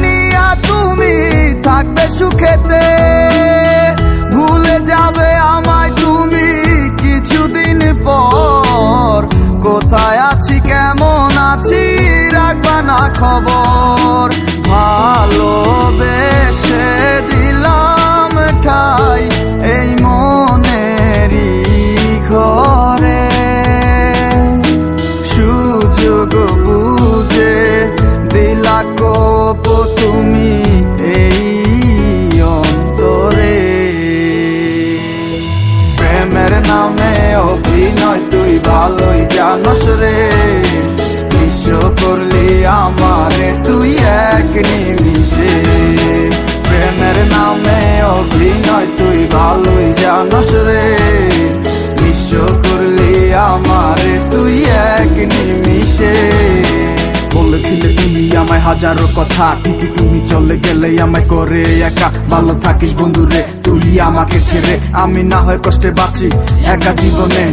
নিয়া তুমি থাকবে সুখেতে, ভুলে যাবে আমায় তুমি কিছুদিন পর। কোথায় আছি কেমন আছি রাখবা না খবর, ভালোবেসে দিলাম ঠাই এই মনেরই ঘরে। সুযোগ বুঝে দিলা কোপ তুমি এই অন্তরে। প্রেমের নামে অভিনয় তুই ভালোই জানস রে, বিশ্ব করলি আমারে তুই এক নিমিষে। প্রেমের নামে অভিনয় তুই ভালোই জানস রে, বিশ্ব করলি আমারে তুই এক নিমিষে। বলেছিলে তুমি আমায় হাজারো কথা, ঠিকই তুমি চলে গেলে আমায় করে একা। ভালো থাকিস বন্ধুরে তুই আমাকে ছেড়ে, আমি না হয় কষ্টে বাঁচি একা জীবনে।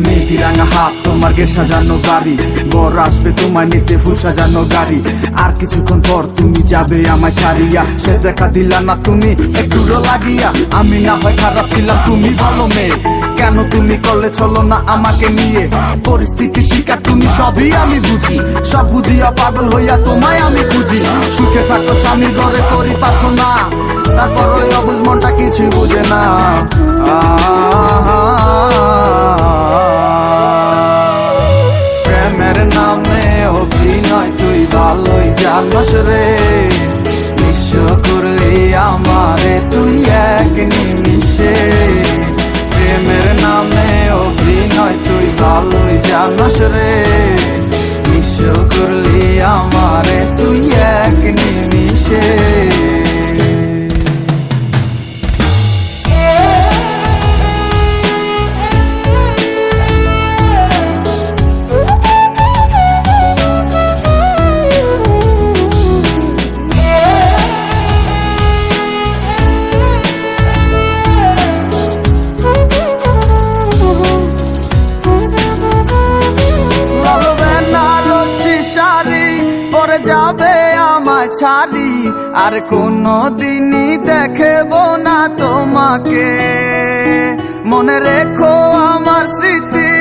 মেয়েটি রাঙা হাত তোমার গে সাজানো বাড়ি, বর আসবে তোমায় নিতে ফুল সাজানো গাড়ি। আর কিছুক্ষণ পর তুমি যাবে আমায় ছাড়িয়া, শেষ দেখা দিলা না তুমি একটুও লাগিয়া। আমি না হয় খারাপ ছিলাম তুমি ভালো মেয়ে, কেন তুমি করলে চলো না আমাকে নিয়ে। পরিস্থিতি শিকার তুমি সবই আমি বুঝি, সব বুঝিয়া পাগল হইয়া তোমায় আমি খুঁজি। সুখে থাকো স্বামীর ঘরে করি প্রার্থনা, তারপর ওই অবুঝ মনটা কিছুই বুঝে না। প্রেমের নামে অভিনয় তুই ভালোই জানস রে, বিশ্ব করলি আমারে তুই এক নিমিষে। প্রেমের নামে অভিনয় তুই ভালোই জানস রে, বিশ্ব করলি আমারে তুই এক নিমিষে। যাবে আমায় ছাড়ি আর কোনো দিনই দেখব না তোমাকে। মনে রেখো আমার স্মৃতি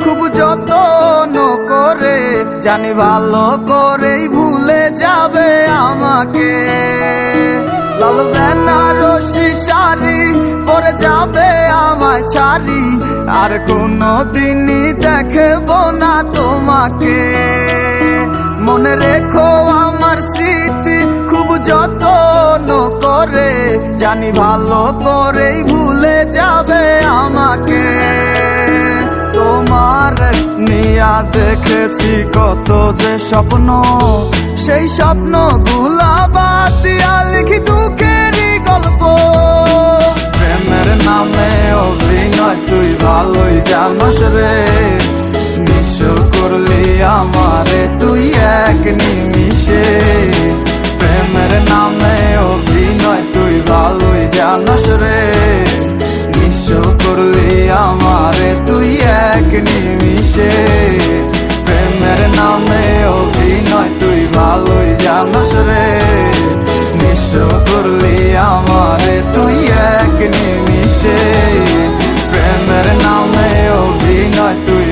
খুব যত্ন করে, জানি ভালো করেই ভুলে যাবে আমাকে। লাল বেনারসি শাড়ি পরে যাবে আমায় ছাড়ি আর কোনো দিনই দেখব না তোমাকে। মনে রেখো আমার স্মৃতি খুব যত্ন করে, জানি ভালো করেই ভুলে যাবে আমাকে। তোমার নিয়া দেখেছি কত যে স্বপ্ন, সেই স্বপ্ন গুলা বাদ দিয়া লিখি দুঃখেরই গল্প। প্রেমের নামে অভিনয় তুই ভালোই জানস রে, বিশ্ব করলি আমারে তুই এক নিমিষে। প্রেমের নামে অভিনয় তুই ভালোই জানস রে, বিশ্ব করলি আমারে তুই এক নিমিষে। প্রেমের নামে অভিনয় তুই ভালোই জানস রে, বিশ্ব করলি আমারে তুই এক নিমিষে। প্রেমের নামে অভিনয় তুই